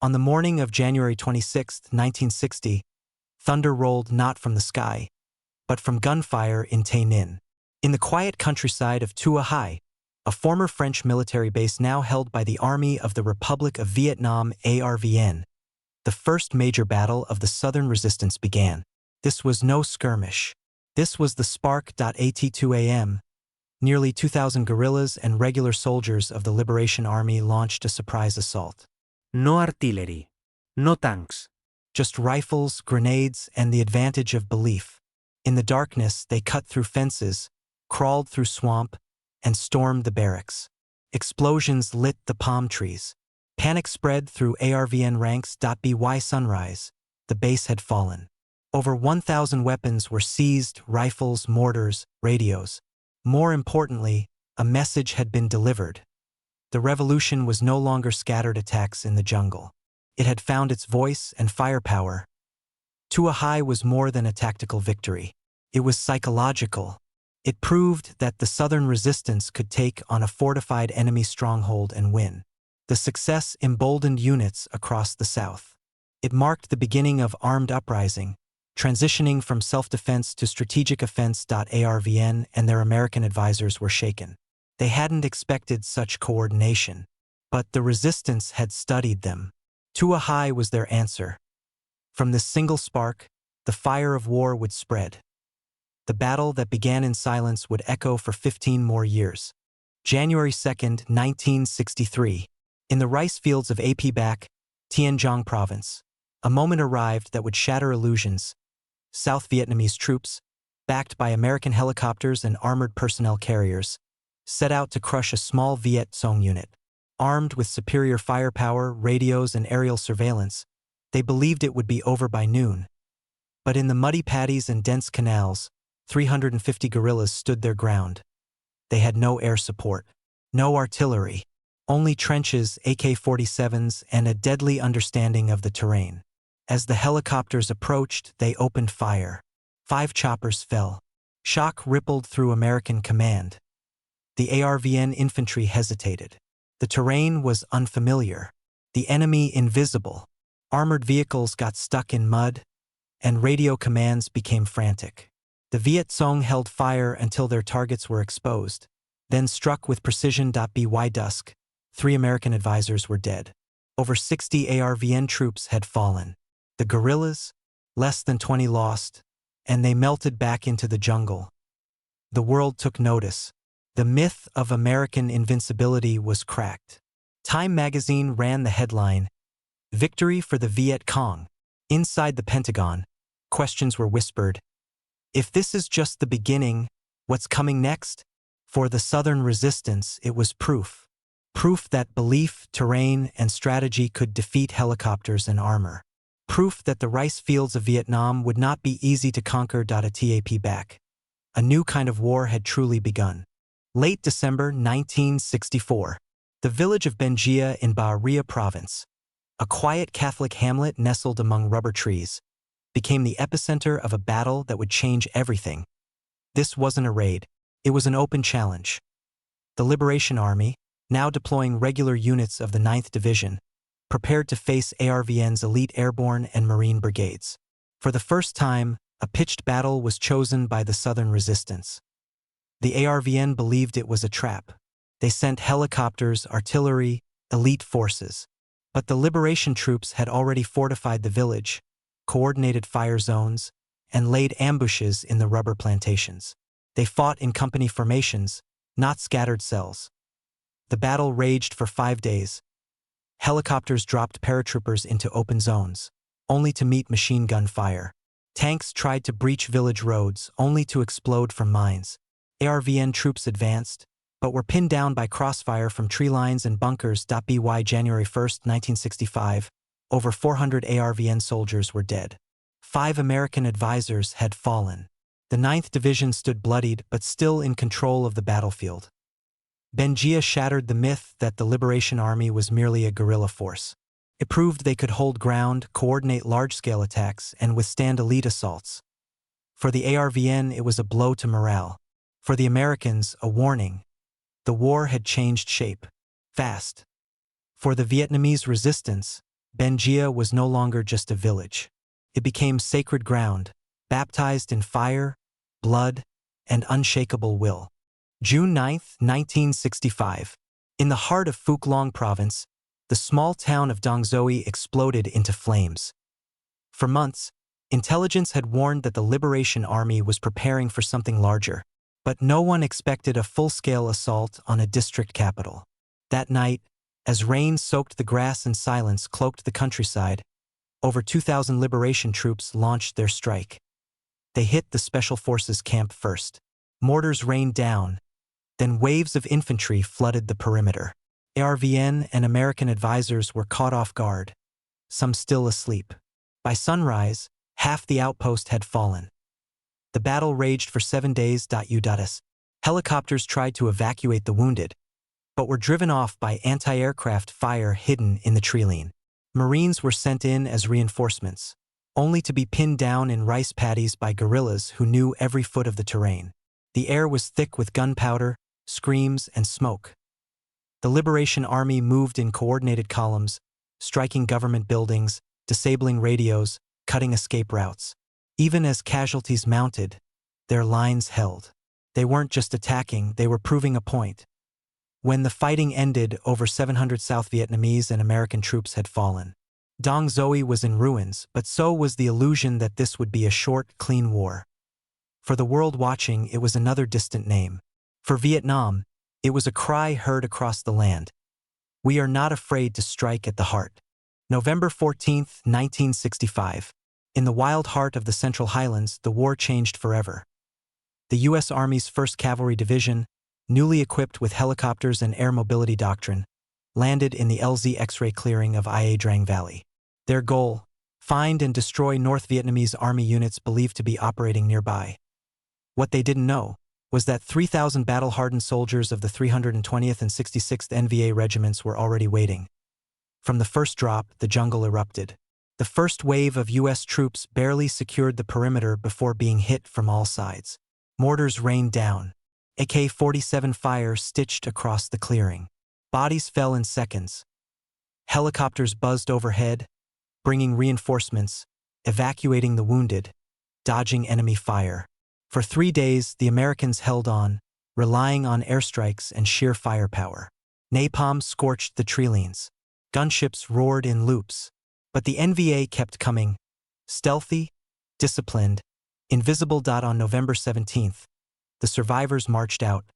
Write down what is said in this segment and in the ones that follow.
On the morning of January 26, 1960, thunder rolled not from the sky, but from gunfire in Tay Ninh. In the quiet countryside of Tua Hai, a former French military base now held by the Army of the Republic of Vietnam ARVN, the first major battle of the Southern Resistance began. This was no skirmish. This was the spark. At 2 a.m., nearly 2,000 guerrillas and regular soldiers of the Liberation Army launched a surprise assault. No artillery, no tanks. Just rifles, grenades, and the advantage of belief. In the darkness, they cut through fences, crawled through swamp, and stormed the barracks. Explosions lit the palm trees. Panic spread through ARVN ranks. By sunrise, the base had fallen. Over 1,000 weapons were seized, rifles, mortars, radios. More importantly, a message had been delivered. The revolution was no longer scattered attacks in the jungle. It had found its voice and firepower. Tua Hai was more than a tactical victory. It was psychological. It proved that the Southern resistance could take on a fortified enemy stronghold and win. The success emboldened units across the South. It marked the beginning of armed uprising, transitioning from self-defense to strategic offense. ARVN and their American advisors were shaken. They hadn't expected such coordination, but the resistance had studied them. Tua Hai was their answer. From this single spark, the fire of war would spread. The battle that began in silence would echo for 15 more years. January 2, 1963. In the rice fields of Ap Bac, Tiên Giang Province, a moment arrived that would shatter illusions. South Vietnamese troops, backed by American helicopters and armored personnel carriers, set out to crush a small Viet Cong unit. Armed with superior firepower, radios, and aerial surveillance, they believed it would be over by noon. But in the muddy paddies and dense canals, 350 guerrillas stood their ground. They had no air support, no artillery, only trenches, AK-47s, and a deadly understanding of the terrain. As the helicopters approached, they opened fire. 5 choppers fell. Shock rippled through American command. The ARVN infantry hesitated. The terrain was unfamiliar, the enemy invisible. Armored vehicles got stuck in mud, and radio commands became frantic. The Viet Cong held fire until their targets were exposed, then struck with precision. By dusk, 3 American advisors were dead. Over 60 ARVN troops had fallen. The guerrillas, less than 20 lost, and they melted back into the jungle. The world took notice. The myth of American invincibility was cracked. Time magazine ran the headline, "Victory for the Viet Cong." Inside the Pentagon, questions were whispered. If this is just the beginning, what's coming next? For the Southern resistance, it was proof. Proof that belief, terrain, and strategy could defeat helicopters and armor. Proof that the rice fields of Vietnam would not be easy to conquer. At Ap Bac, a new kind of war had truly begun. Late December 1964, the village of Ben Tre in Ba Ria Province, a quiet Catholic hamlet nestled among rubber trees, became the epicenter of a battle that would change everything. This wasn't a raid, it was an open challenge. The Liberation Army, now deploying regular units of the 9th Division, prepared to face ARVN's elite airborne and marine brigades. For the first time, a pitched battle was chosen by the Southern resistance. The ARVN believed it was a trap. They sent helicopters, artillery, elite forces. But the liberation troops had already fortified the village, coordinated fire zones, and laid ambushes in the rubber plantations. They fought in company formations, not scattered cells. The battle raged for 5 days. Helicopters dropped paratroopers into open zones, only to meet machine gun fire. Tanks tried to breach village roads, only to explode from mines. ARVN troops advanced, but were pinned down by crossfire from tree lines and bunkers. By January 1, 1965, over 400 ARVN soldiers were dead. 5 American advisors had fallen. The 9th Division stood bloodied but still in control of the battlefield. Ben Gia shattered the myth that the Liberation Army was merely a guerrilla force. It proved they could hold ground, coordinate large-scale attacks, and withstand elite assaults. For the ARVN, it was a blow to morale. For the Americans, a warning. The war had changed shape. Fast. For the Vietnamese resistance, Ben Gia was no longer just a village. It became sacred ground, baptized in fire, blood, and unshakable will. June 9, 1965. In the heart of Phuc Long Province, the small town of Dong Xoai exploded into flames. For months, intelligence had warned that the Liberation Army was preparing for something larger, but no one expected a full-scale assault on a district capital. That night, as rain soaked the grass and silence cloaked the countryside, over 2,000 liberation troops launched their strike. They hit the Special Forces camp first. Mortars rained down, then waves of infantry flooded the perimeter. ARVN and American advisors were caught off guard, some still asleep. By sunrise, half the outpost had fallen. The battle raged for 7 days. Helicopters tried to evacuate the wounded, but were driven off by anti-aircraft fire hidden in the treeline. Marines were sent in as reinforcements, only to be pinned down in rice paddies by guerrillas who knew every foot of the terrain. The air was thick with gunpowder, screams, and smoke. The Liberation Army moved in coordinated columns, striking government buildings, disabling radios, cutting escape routes. Even as casualties mounted, their lines held. They weren't just attacking, they were proving a point. When the fighting ended, over 700 South Vietnamese and American troops had fallen. Dong Xoai was in ruins, but so was the illusion that this would be a short, clean war. For the world watching, it was another distant name. For Vietnam, it was a cry heard across the land. We are not afraid to strike at the heart. November 14, 1965. In the wild heart of the Central Highlands, the war changed forever. The U.S. Army's 1st Cavalry Division, newly equipped with helicopters and air mobility doctrine, landed in the LZ X-ray clearing of Ia Drang Valley. Their goal: find and destroy North Vietnamese Army units believed to be operating nearby. What they didn't know was that 3,000 battle-hardened soldiers of the 320th and 66th NVA regiments were already waiting. From the first drop, the jungle erupted. The first wave of U.S. troops barely secured the perimeter before being hit from all sides. Mortars rained down. AK-47 fire stitched across the clearing. Bodies fell in seconds. Helicopters buzzed overhead, bringing reinforcements, evacuating the wounded, dodging enemy fire. For 3 days, the Americans held on, relying on airstrikes and sheer firepower. Napalm scorched the treelines. Gunships roared in loops. But the NVA kept coming, stealthy, disciplined, invisible. On November 17th, the survivors marched out,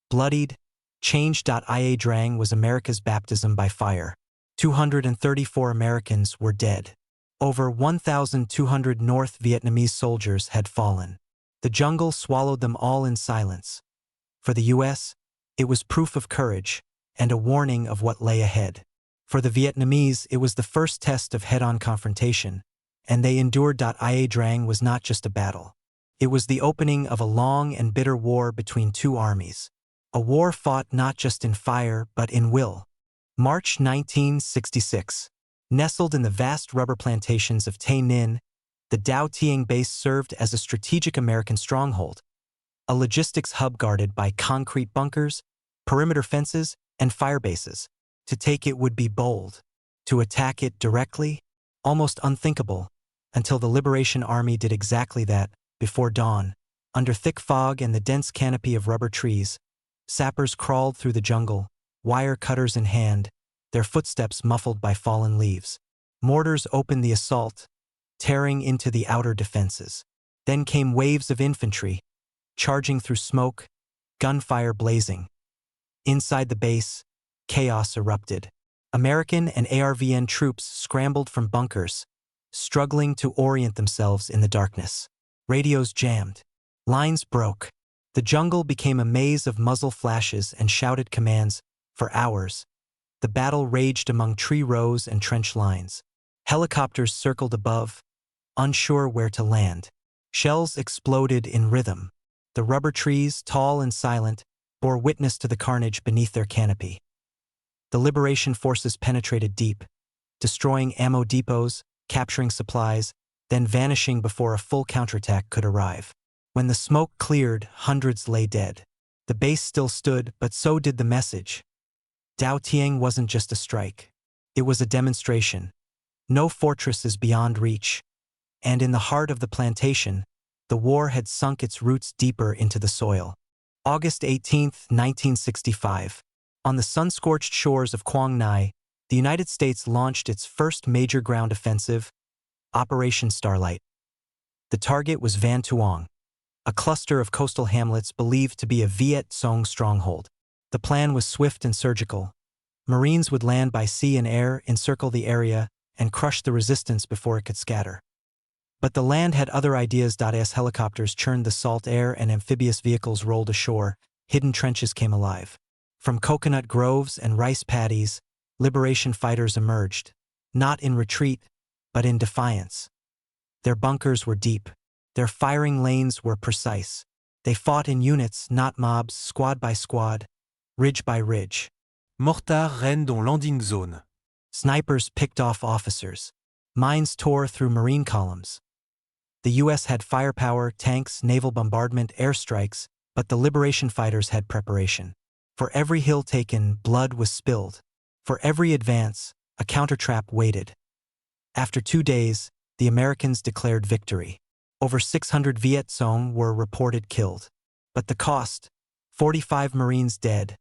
bloodied, changed. Ia Drang was America's baptism by fire. 234 Americans were dead. Over 1,200 North Vietnamese soldiers had fallen. The jungle swallowed them all in silence. For the U.S., it was proof of courage and a warning of what lay ahead. For the Vietnamese, it was the first test of head-on confrontation, and they endured. Ia Drang was not just a battle. It was the opening of a long and bitter war between two armies. A war fought not just in fire, but in will. March 1966. Nestled in the vast rubber plantations of Tay Ninh, the Dao Tieng base served as a strategic American stronghold, a logistics hub guarded by concrete bunkers, perimeter fences, and fire bases. To take it would be bold. To attack it directly, almost unthinkable, until the Liberation Army did exactly that. Before dawn, under thick fog and the dense canopy of rubber trees, sappers crawled through the jungle, wire cutters in hand, their footsteps muffled by fallen leaves. Mortars opened the assault, tearing into the outer defenses. Then came waves of infantry, charging through smoke, gunfire blazing. Inside the base, chaos erupted. American and ARVN troops scrambled from bunkers, struggling to orient themselves in the darkness. Radios jammed. Lines broke. The jungle became a maze of muzzle flashes and shouted commands. For hours, the battle raged among tree rows and trench lines. Helicopters circled above, unsure where to land. Shells exploded in rhythm. The rubber trees, tall and silent, bore witness to the carnage beneath their canopy. The liberation forces penetrated deep, destroying ammo depots, capturing supplies, then vanishing before a full counterattack could arrive. When the smoke cleared, hundreds lay dead. The base still stood, but so did the message. Dao Tieng wasn't just a strike. It was a demonstration. No fortresses beyond reach. And in the heart of the plantation, the war had sunk its roots deeper into the soil. August 18, 1965. On the sun-scorched shores of Quang Ngai, the United States launched its first major ground offensive, Operation Starlight. The target was Van Tuong, a cluster of coastal hamlets believed to be a Viet Cong stronghold. The plan was swift and surgical. Marines would land by sea and air, encircle the area, and crush the resistance before it could scatter. But the land had other ideas. As helicopters churned the salt air and amphibious vehicles rolled ashore, hidden trenches came alive. From coconut groves and rice paddies, liberation fighters emerged, not in retreat, but in defiance. Their bunkers were deep. Their firing lanes were precise. They fought in units, not mobs, squad by squad, ridge by ridge. Mortars règnent dans landing zone. Snipers picked off officers. Mines tore through marine columns. The U.S. had firepower, tanks, naval bombardment, airstrikes, but the liberation fighters had preparation. For every hill taken, blood was spilled. For every advance, a countertrap waited. After 2 days, the Americans declared victory. Over 600 Viet Cong were reported killed. But the cost: 45 Marines dead,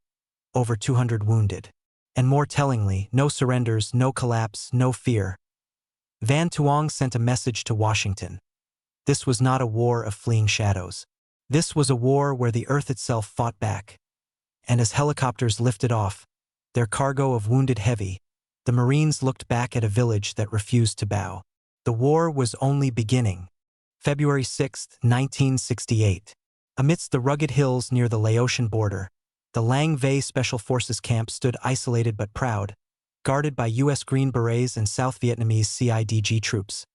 over 200 wounded. And more tellingly, no surrenders, no collapse, no fear. Van Tuong sent a message to Washington. This was not a war of fleeing shadows. This was a war where the earth itself fought back. And as helicopters lifted off, their cargo of wounded heavy, the Marines looked back at a village that refused to bow. The war was only beginning. February 6, 1968. Amidst the rugged hills near the Laotian border, the Lang Vei Special Forces camp stood isolated but proud, guarded by U.S. Green Berets and South Vietnamese CIDG troops.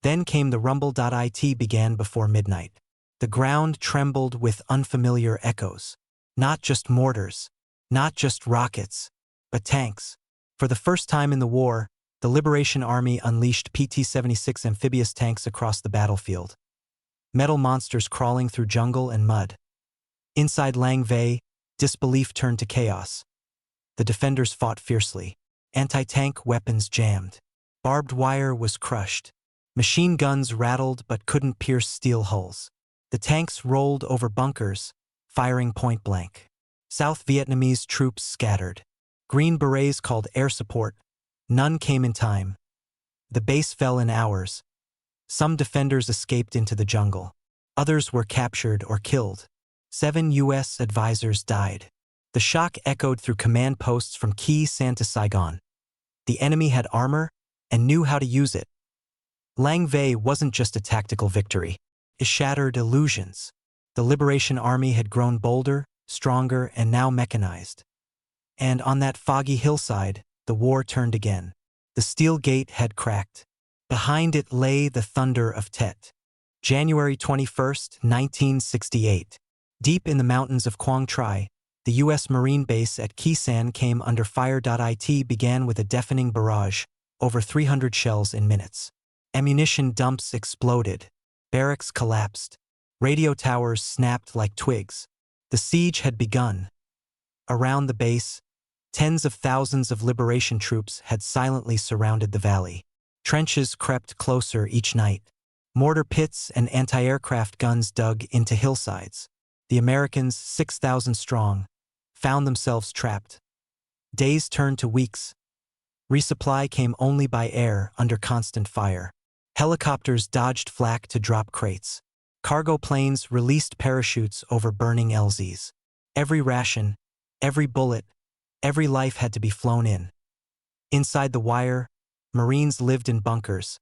Then came the rumble. It began before midnight. The ground trembled with unfamiliar echoes. Not just mortars, not just rockets, but tanks. For the first time in the war, the Liberation Army unleashed PT-76 amphibious tanks across the battlefield. Metal monsters crawling through jungle and mud. Inside Lang Vei, disbelief turned to chaos. The defenders fought fiercely. Anti-tank weapons jammed. Barbed wire was crushed. Machine guns rattled but couldn't pierce steel hulls. The tanks rolled over bunkers, firing point blank. South Vietnamese troops scattered. Green Berets called air support. None came in time. The base fell in hours. Some defenders escaped into the jungle. Others were captured or killed. 7 U.S. advisors died. The shock echoed through command posts from Khe Sanh to Saigon. The enemy had armor and knew how to use it. Lang Vei wasn't just a tactical victory. It shattered illusions. The Liberation Army had grown bolder, stronger, and now mechanized. And on that foggy hillside, the war turned again. The steel gate had cracked. Behind it lay the thunder of Tet. January 21, 1968. Deep in the mountains of Quang Tri, the U.S. Marine base at Khe Sanh came under fire. It began with a deafening barrage, over 300 shells in minutes. Ammunition dumps exploded. Barracks collapsed. Radio towers snapped like twigs. The siege had begun. Around the base, tens of thousands of liberation troops had silently surrounded the valley. Trenches crept closer each night. Mortar pits and anti-aircraft guns dug into hillsides. The Americans, 6,000 strong, found themselves trapped. Days turned to weeks. Resupply came only by air under constant fire. Helicopters dodged flak to drop crates. Cargo planes released parachutes over burning LZs. Every ration, every bullet, every life had to be flown in. Inside the wire, Marines lived in bunkers.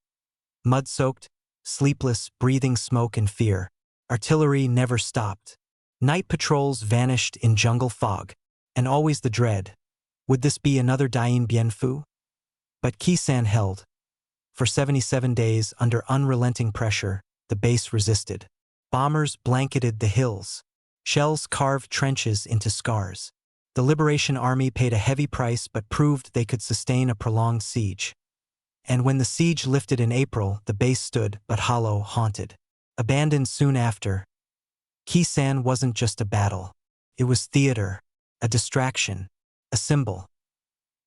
Mud-soaked, sleepless, breathing smoke and fear. Artillery never stopped. Night patrols vanished in jungle fog. And always the dread. Would this be another Dien Bien Phu? But Khe Sanh held. For 77 days, under unrelenting pressure, the base resisted. Bombers blanketed the hills. Shells carved trenches into scars. The Liberation Army paid a heavy price but proved they could sustain a prolonged siege. And when the siege lifted in April, the base stood, but hollow, haunted. Abandoned soon after. Khe Sanh wasn't just a battle. It was theater, a distraction, a symbol.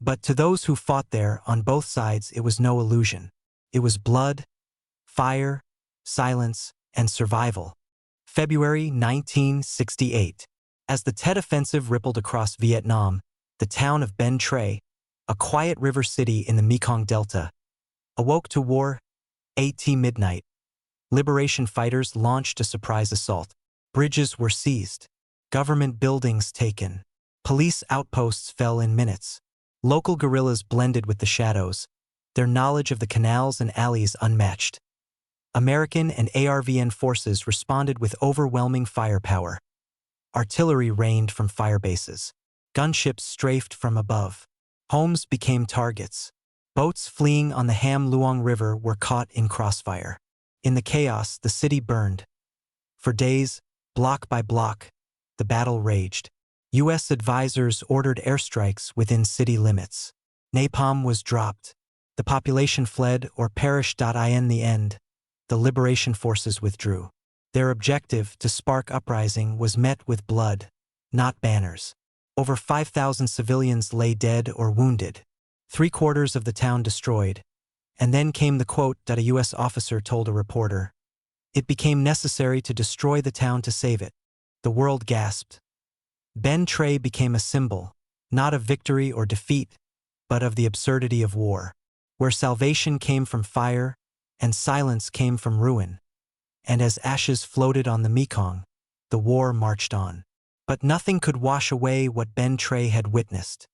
But to those who fought there on both sides it was no illusion. It was blood, fire, silence, and survival. February 1968. As the Tet Offensive rippled across Vietnam, the town of Ben Tre, a quiet river city in the Mekong Delta, awoke to war. At midnight, liberation fighters launched a surprise assault. Bridges were seized. Government buildings taken. Police outposts fell in minutes. Local guerrillas blended with the shadows, their knowledge of the canals and alleys unmatched. American and ARVN forces responded with overwhelming firepower. Artillery rained from firebases. Gunships strafed from above. Homes became targets. Boats fleeing on the Ham Luang River were caught in crossfire. In the chaos, the city burned. For days, block by block, the battle raged. U.S. advisors ordered airstrikes within city limits. Napalm was dropped. The population fled or perished. In the end, the liberation forces withdrew. Their objective, to spark uprising, was met with blood, not banners. Over 5,000 civilians lay dead or wounded. 3/4 of the town destroyed. And then came the quote that a U.S. officer told a reporter. It became necessary to destroy the town to save it. The world gasped. Ben Tre became a symbol, not of victory or defeat, but of the absurdity of war, where salvation came from fire and silence came from ruin. And as ashes floated on the Mekong, the war marched on. But nothing could wash away what Ben Tre had witnessed.